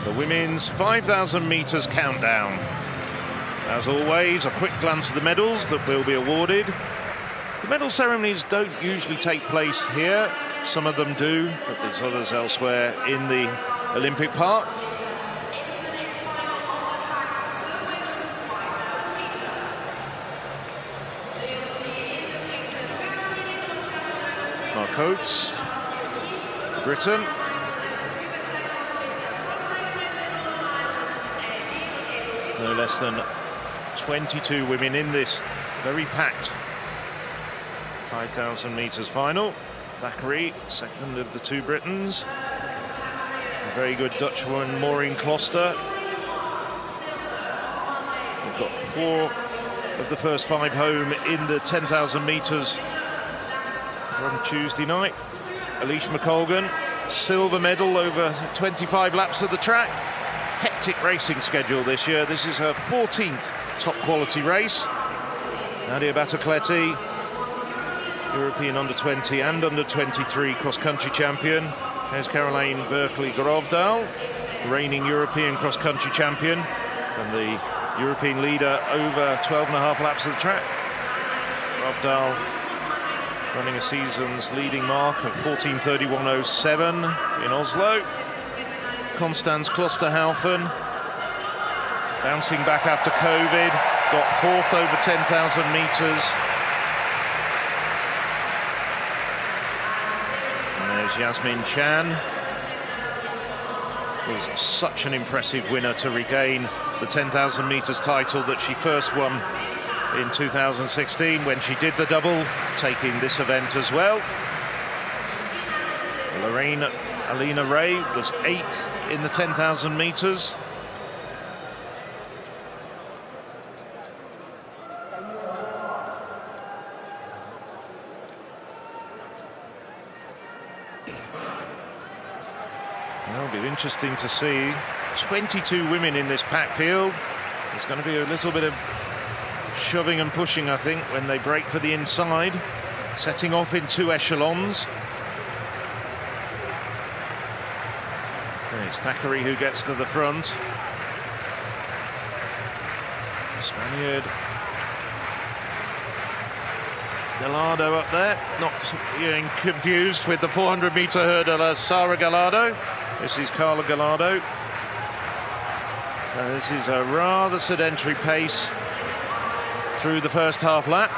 the women's 5,000 metres countdown. As always, a quick glance at the medals that will be awarded. The medal ceremonies don't usually take place here. Some of them do, but there's others elsewhere in the Olympic Park. Mark Oates, Britain. No less than 22 women in this very packed 5,000 metres final. Thackeray, second of the two Britons. A very good Dutch woman, Maureen Kloster. We've got 4 of the first 5 home in the 10,000 metres from Tuesday night. Alicia McColgan, silver medal over 25 laps of the track. Hectic racing schedule this year. This is her 14th top quality race. Nadia Batocletti, European under-20 and under-23 cross-country champion. There's Caroline Berkeley-Grovdal, reigning European cross-country champion and the European leader over 12.5 laps of the track. Grovdal running a season's leading mark of 14:31.07 in Oslo. Constance Klosterhalfen, bouncing back after COVID, got 4th over 10,000 metres. And there's Yasmin Chan, was such an impressive winner to regain the 10,000 metres title that she first won in 2016 when she did the double, taking this event as well. Alina Ray was 8th in the 10,000 metres. It'll be interesting to see 22 women in this packed field. There's going to be a little bit of shoving and pushing, I think, when they break for the inside, setting off in 2 echelons. It's Thackeray who gets to the front. Spaniard Gallardo up there, not getting confused with the 400-metre hurdler Sara Gallardo. This is Carla Gallardo. This is a rather sedentary pace through the first half lap.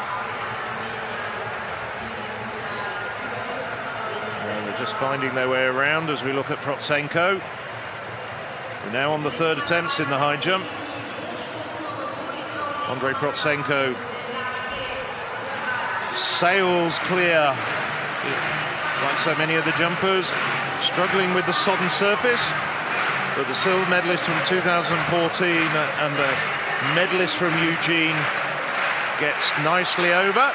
They're just finding their way around as we look at Protsenko. We're now on the 3rd attempts in the high jump. Andrei Protsenko sails clear, like so many of the jumpers, struggling with the sodden surface. But the silver medalist from 2014 and the medalist from Eugene gets nicely over.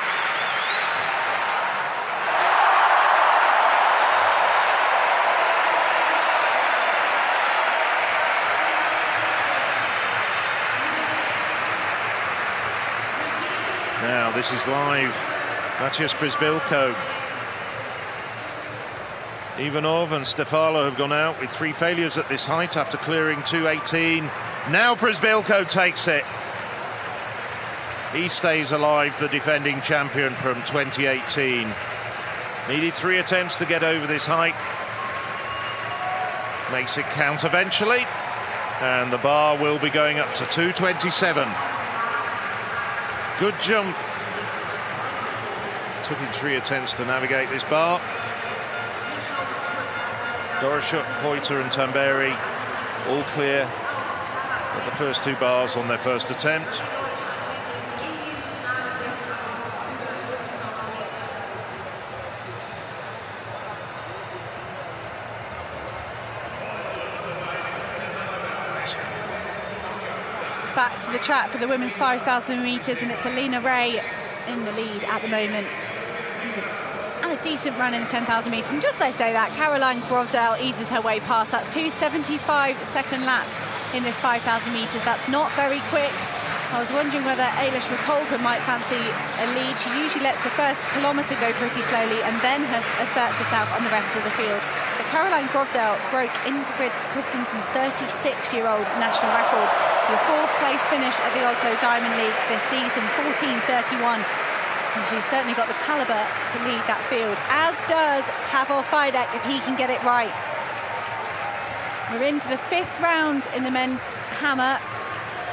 Now this is live. Matthias Brisbilko. Ivanov and Stefalo have gone out with 3 failures at this height after clearing 2:18. Now Brisbilko takes it. He stays alive, the defending champion from 2018. Needed 3 attempts to get over this height. Makes it count eventually. And the bar will be going up to 2:27. Good jump. Took him 3 attempts to navigate this bar. Doroshook, Poiter and Tamberi all clear at the first 2 bars on their first attempt. Back to the track for the women's 5,000 metres, and it's Alina Ray in the lead at the moment. And a decent run in the 10,000 metres. And just as I say that, Caroline Grovdal eases her way past. That's 2 75-second laps in this 5,000 metres. That's not very quick. I was wondering whether Eilish McColgan might fancy a lead. She usually lets the first kilometre go pretty slowly and then asserts herself on the rest of the field. But Caroline Grovdale broke Ingrid Christensen's 36-year-old national record with a fourth-place finish at the Oslo Diamond League this season, 14:31. And she's certainly got the calibre to lead that field, as does Pavel Fidek if he can get it right. We're into the 5th round in the men's hammer.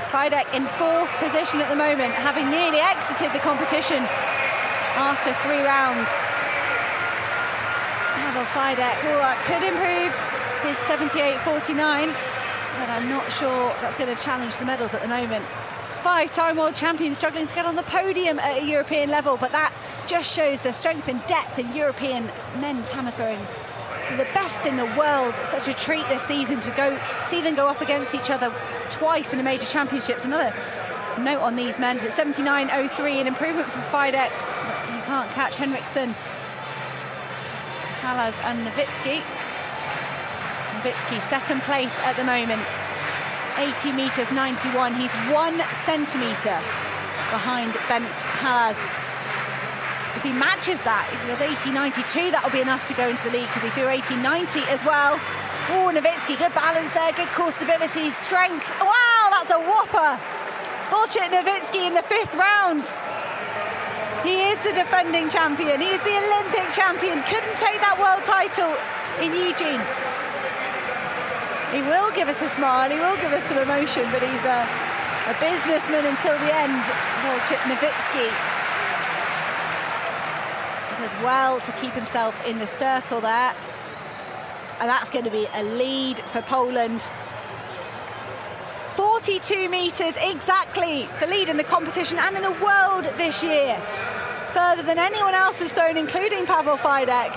Fidek in 4th position at the moment, having nearly exited the competition after 3 rounds. Pavel Fidek could improve his 78.49, but I'm not sure that's going to challenge the medals at the moment. 5-time world champion struggling to get on the podium at a European level, but that just shows the strength and depth in European men's hammer throwing. The best in the world. Such a treat this season to see them go up against each other twice in the major championships. Another note on these men, at 79.03, an improvement from Fidek. You can't catch Henriksson, Halas and Nowitzki. Nowitzki 2nd place at the moment, 80 metres 91. He's 1 centimetre behind Bence Halas. If he matches that, if he does 80.92, that'll be enough to go into the league, because he threw 80.90 as well. Oh, Nowitzki, good balance there, good core stability, strength. Wow, that's a whopper. Wojciech Nowitzki in the 5th round. He is the defending champion. He is the Olympic champion. Couldn't take that world title in Eugene. He will give us a smile, he will give us some emotion, but he's a businessman until the end, Wojciech Nowitzki. As well to keep himself in the circle there, and that's going to be a lead for Poland. 42 metres exactly, the lead in the competition and in the world this year, further than anyone else has thrown, including Pavel Fidek.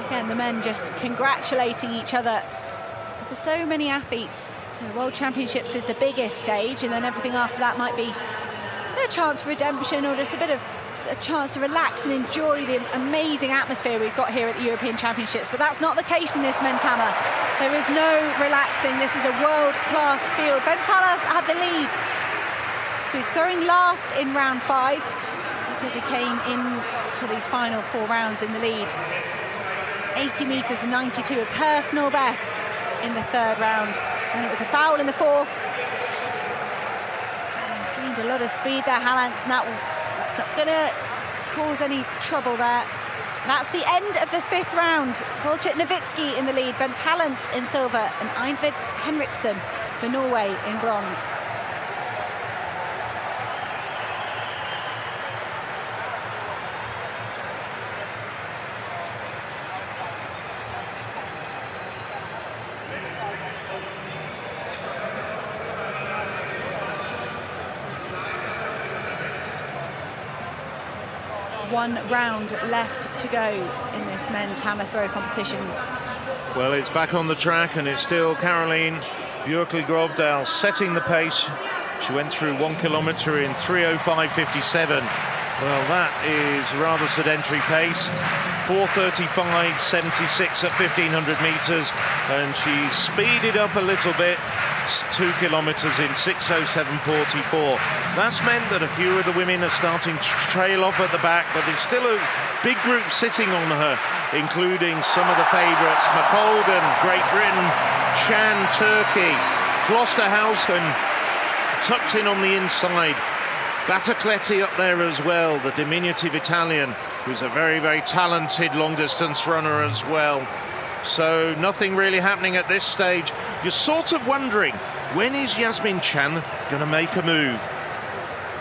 Again, the men just congratulating each other. For so many athletes, the World Championships is the biggest stage, and then everything after that might be a chance for redemption or just a chance to relax and enjoy the amazing atmosphere we've got here at the European Championships. But that's not the case in this men's hammer. There is no relaxing. This is a world-class field. Bence Halas had the lead, so he's throwing last in round 5 because he came in to these final 4 rounds in the lead. 80 metres and 92, a personal best in the 3rd round, and it was a foul in the 4th. Gained a lot of speed there, Halland, and that's not going to cause any trouble there. That's the end of the 5th round. Wojciech Nowitzki in the lead, Bence Halland in silver, and Eindvid Henriksson for Norway in bronze. One round left to go in this men's hammer throw competition. Well, it's back on the track, and it's still Caroline Björkli Grovdal setting the pace. She went through 1 kilometre in 3:05.57. Well, that is rather sedentary pace. 4:35.76 at 1,500 metres, and she's speeded up a little bit. 2 kilometres in 6:07.44. That's meant that a few of the women are starting to trail off at the back, but there's still a big group sitting on her, including some of the favourites: McColgan, Great Britain, Chan, Turkey, Klosterhausen tucked in on the inside. Battacletti up there as well, the diminutive Italian, who's a very, very talented long-distance runner as well. So nothing really happening at this stage. You're sort of wondering, when is Yasmin Chan going to make a move?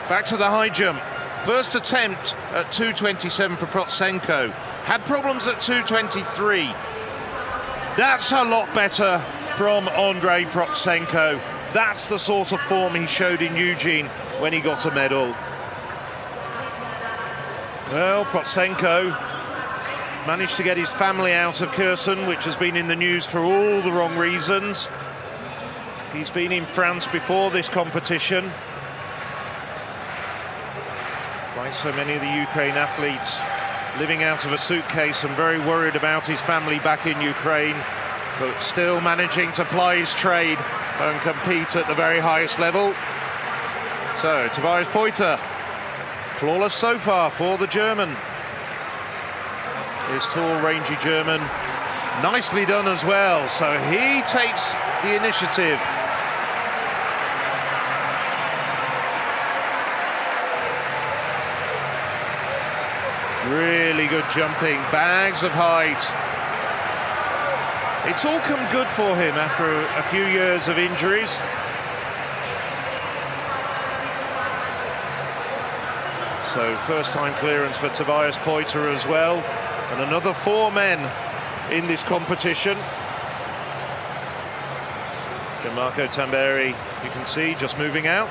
Back to the high jump. First attempt at 2:27 for Protsenko. Had problems at 2:23. That's a lot better from Andrei Protsenko. That's the sort of form he showed in Eugene when he got a medal. Well, Protsenko managed to get his family out of Kherson, which has been in the news for all the wrong reasons. He's been in France before this competition, like so many of the Ukraine athletes, living out of a suitcase and very worried about his family back in Ukraine, but still managing to ply his trade and compete at the very highest level. So, Tobias Poiter, flawless so far for the German. This tall, rangy German Nicely done as well. So he takes the initiative. Really good jumping, bags of height. It's all come good for him after a few years of injuries. So first time clearance for Tobias Poiter as well. And another 4 men in this competition. Gianmarco Tamberi, you can see, just moving out.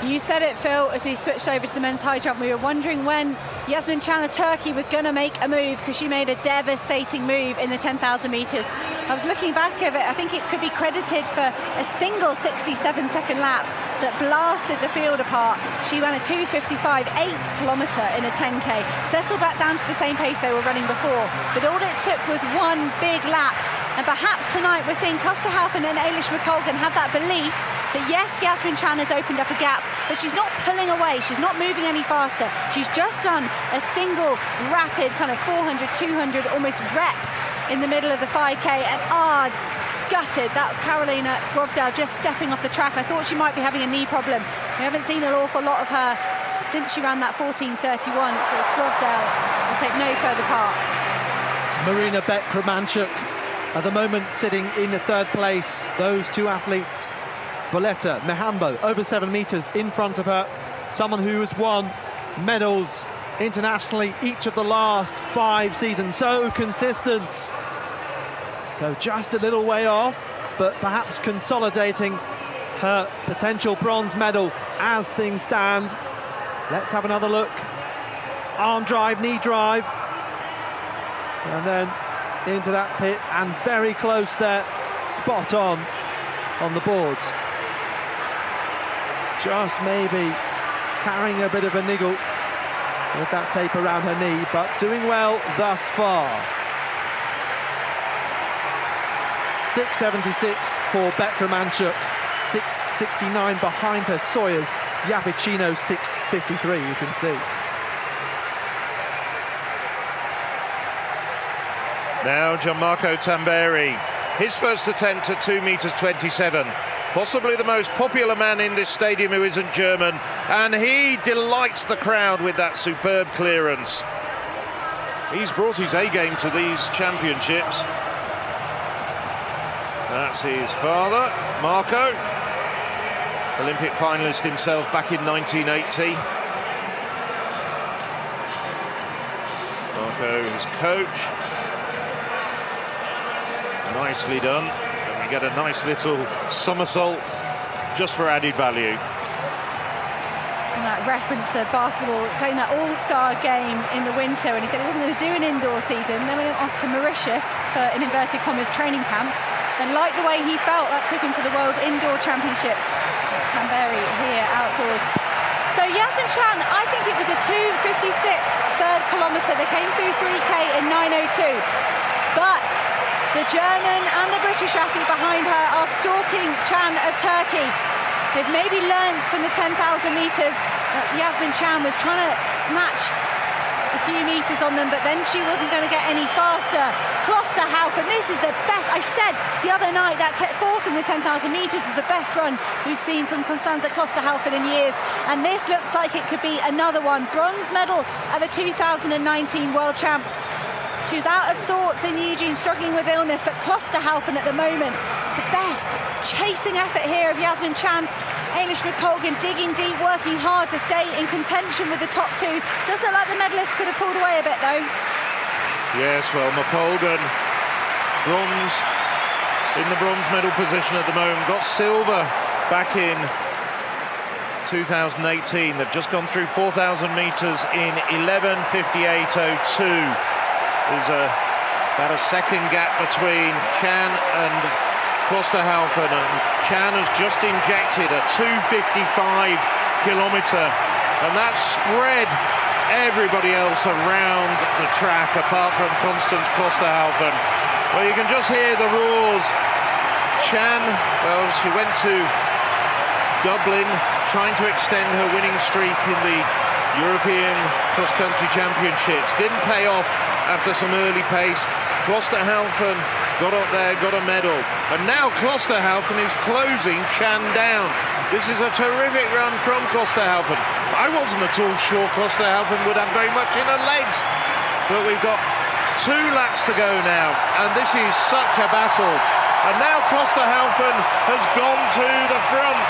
You said it, Phil, as we switched over to the men's high jump. We were wondering when Yazmin Can of Turkey was going to make a move, because she made a devastating move in the 10,000 metres. I was looking back at it. I think it could be credited for a single 67-second lap that blasted the field apart. She ran a 2:55, 8-kilometre in a 10K, settled back down to the same pace they were running before. But all it took was one big lap. And perhaps tonight we're seeing Klosterhalfen and Eilish McColgan have that belief that yes, Yazmin Can has opened up a gap, but she's not pulling away, she's not moving any faster. She's just done a single rapid kind of 400, 200 almost rep in the middle of the 5K, and gutted. That's Karolina Grovdal just stepping off the track. I thought she might be having a knee problem. We haven't seen an awful lot of her since she ran that 14:31, so Grovdal will take no further part. Marina Beck-Romanchuk at the moment sitting in the 3rd place. Those 2 athletes, Boletta, Mihambo, over 7 metres in front of her. Someone who has won medals internationally each of the last 5 seasons. So consistent. So just a little way off, but perhaps consolidating her potential bronze medal as things stand. Let's have another look. Arm drive, knee drive. And then into that pit, and very close there, spot on the boards. Just maybe carrying a bit of a niggle with that tape around her knee, but doing well thus far. 6:76 for Beck-Romanchuk, 6:69 behind her Sawyers. Yapicino 6:53, you can see. Now Gianmarco Tamberi, his first attempt at 2:27 meters. Possibly the most popular man in this stadium who isn't German, and he delights the crowd with that superb clearance. He's brought his A-game to these championships. That's his father, Marco, Olympic finalist himself back in 1980. Marco, his coach. Nicely done, and we get a nice little somersault just for added value. And that reference to basketball, playing that all-star game in the winter, and he said he wasn't going to do an indoor season. Then we went off to Mauritius for an inverted commas training camp, and like the way he felt, that took him to the World Indoor Championships. Tamberi here outdoors. So Yazmin Can, I think it was a 2:56 3rd kilometre. They came through 3K in 9:02, but the German and the British athlete behind her are stalking Can of Turkey. They've maybe learnt from the 10,000 metres that Yazmin Can was trying to snatch a few metres on them, but then she wasn't going to get any faster. Klosterhalfen, this is the best. I said the other night that 4th in the 10,000 metres is the best run we've seen from Constanze Klosterhalfen in years, and this looks like it could be another one. Bronze medal at the 2019 World Champs. She was out of sorts in Eugene, struggling with illness, but Klosterhalfen at the moment, the best chasing effort here of Yazmin Can. Eilish McColgan digging deep, working hard to stay in contention with the top 2. Does look like the medalists could have pulled away a bit, though. Yes, well, McColgan, bronze, in the bronze medal position at the moment. Got silver back in 2018. They've just gone through 4,000 metres in 11:58:02. There's about a second gap between Can and Klosterhalfen, and Can has just injected a 2:55 kilometre, and that spread everybody else around the track apart from Constance Klosterhalfen. Well, you can just hear the roars. Can, well, she went to Dublin trying to extend her winning streak in the European cross-country championships. Didn't pay off after some early pace. Klosterhalfen got up there, got a medal. And now Klosterhalfen is closing Chan down. This is a terrific run from Klosterhalfen. I wasn't at all sure Klosterhalfen would have very much in her legs. But we've got 2 laps to go now. And this is such a battle. And now Klosterhalfen has gone to the front.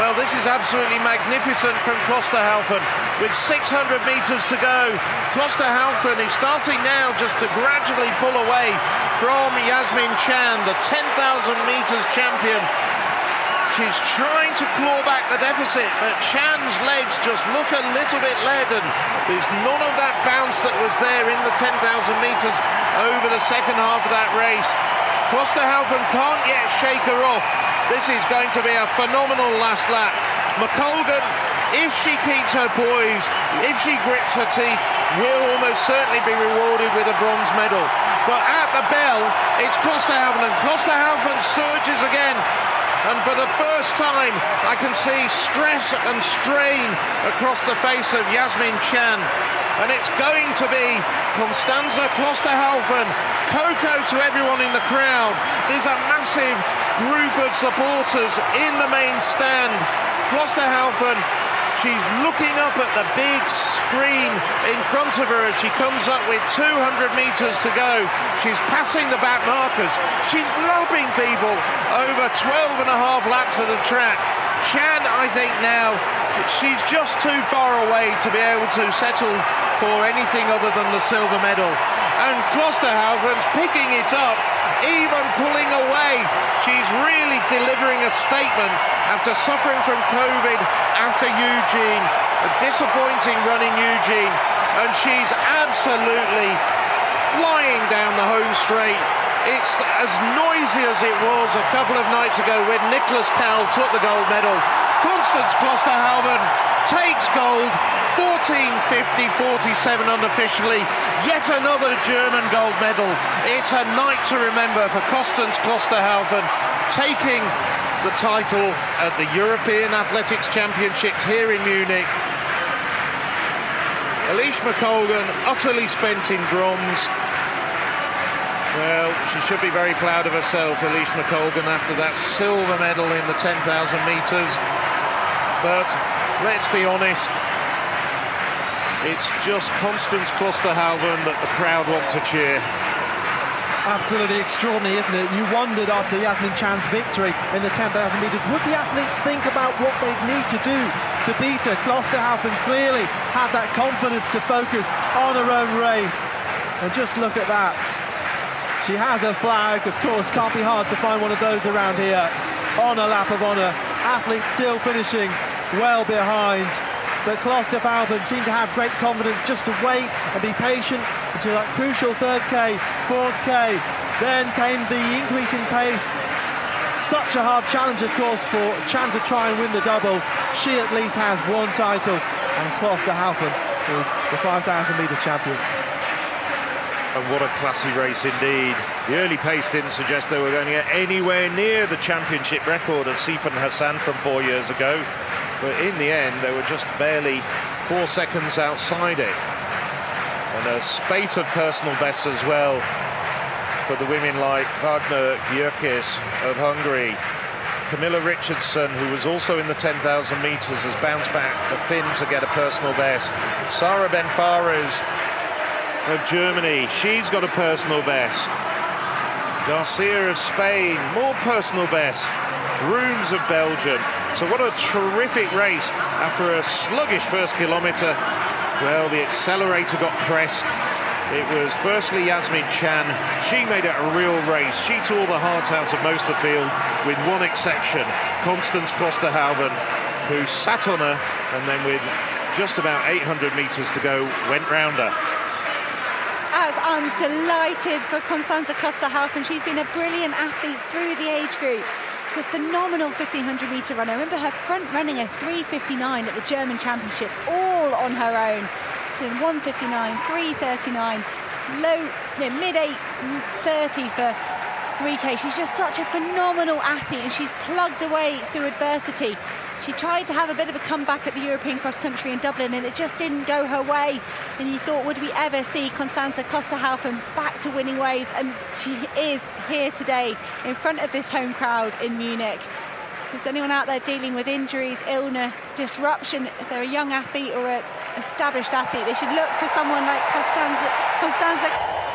Well, this is absolutely magnificent from Klosterhalfen. With 600 metres to go, Klosterhalfen is starting now just to gradually pull away from Yasmin Chan, the 10,000 metres champion. She's trying to claw back the deficit, but Chan's legs just look a little bit leaden. There's none of that bounce that was there in the 10,000 metres over the second half of that race. Klosterhalfen can't yet shake her off. This is going to be a phenomenal last lap. McColgan, if she keeps her poise, if she grits her teeth, will almost certainly be rewarded with a bronze medal. But at the bell, it's Klosterhalfen, and Klosterhalfen surges again. And for the first time, I can see stress and strain across the face of Yasmin Chan. And it's going to be Constanze Klosterhalfen, Coco to everyone in the crowd. There's a massive group of supporters in the main stand. Klosterhalfen, she's looking up at the big screen in front of her as she comes up with 200 metres to go. She's passing the back markers. She's lapping people over 12 and a half laps of the track. Chan, I think now, she's just too far away to be able to settle for anything other than the silver medal. And Klosterhalfen's picking it up, even pulling away. She's really delivering a statement after suffering from COVID after Eugene, a disappointing run in Eugene, and she's absolutely flying down the home straight. It's as noisy as it was a couple of nights ago when Nicholas Kahl took the gold medal. Constance Klosterhalfen takes gold, 14:50.47 unofficially, yet another German gold medal. It's a night to remember for Constance Klosterhalfen, taking the title at the European Athletics Championships here in Munich. Eilish McColgan, utterly spent in bronze. Well, she should be very proud of herself, Eilish McColgan, after that silver medal in the 10,000 metres. But let's be honest, it's just Constance Klosterhalfen that the crowd want to cheer. Absolutely extraordinary, isn't it? You wondered after Yasmin Chan's victory in the 10,000 metres, would the athletes think about what they'd need to do to beat her? Klosterhalfen clearly had that confidence to focus on her own race. And just look at that. She has a flag, of course, can't be hard to find one of those around here. On a lap of honour, athletes still finishing well behind. But Klosterhalfen seemed to have great confidence just to wait and be patient until that crucial 3rd K, 4th K. Then came the increase in pace. Such a hard challenge, of course, for Chan to try and win the double. She at least has one title, and Klosterhalfen is the 5,000 metre champion. And what a classy race indeed. The early pace didn't suggest they were going to get anywhere near the championship record of Sifan Hassan from 4 years ago. But in the end, they were just barely 4 seconds outside it. And a spate of personal bests as well for the women like Wagner Györkis of Hungary. Camilla Richardson, who was also in the 10,000 metres, has bounced back the Finn to get a personal best. Sarah Benfares of Germany, she's got a personal best. Garcia of Spain, more personal bests. Rooms of Belgium. So what a terrific race after a sluggish first kilometre. Well, the accelerator got pressed. It was firstly Yasmin Chan. She made it a real race. She tore the heart out of most of the field, with one exception, Constance Klosterhalfen, who sat on her and then with just about 800 metres to go, went round her. As I'm delighted for Constanze Klosterhalfen. She's been a brilliant athlete through the age groups. She's a phenomenal 1500 metre runner. I remember her front running a 3:59 at the German Championships, all on her own. She's in 1:59, 3:39, low, mid-30s for 3K. She's just such a phenomenal athlete, and she's plugged away through adversity. She tried to have a bit of a comeback at the European cross country in Dublin, and it just didn't go her way. And you thought, would we ever see Constanze Kosterhaufen back to winning ways? And she is here today in front of this home crowd in Munich. If there's anyone out there dealing with injuries, illness, disruption, if they're a young athlete or an established athlete, they should look to someone like Constanze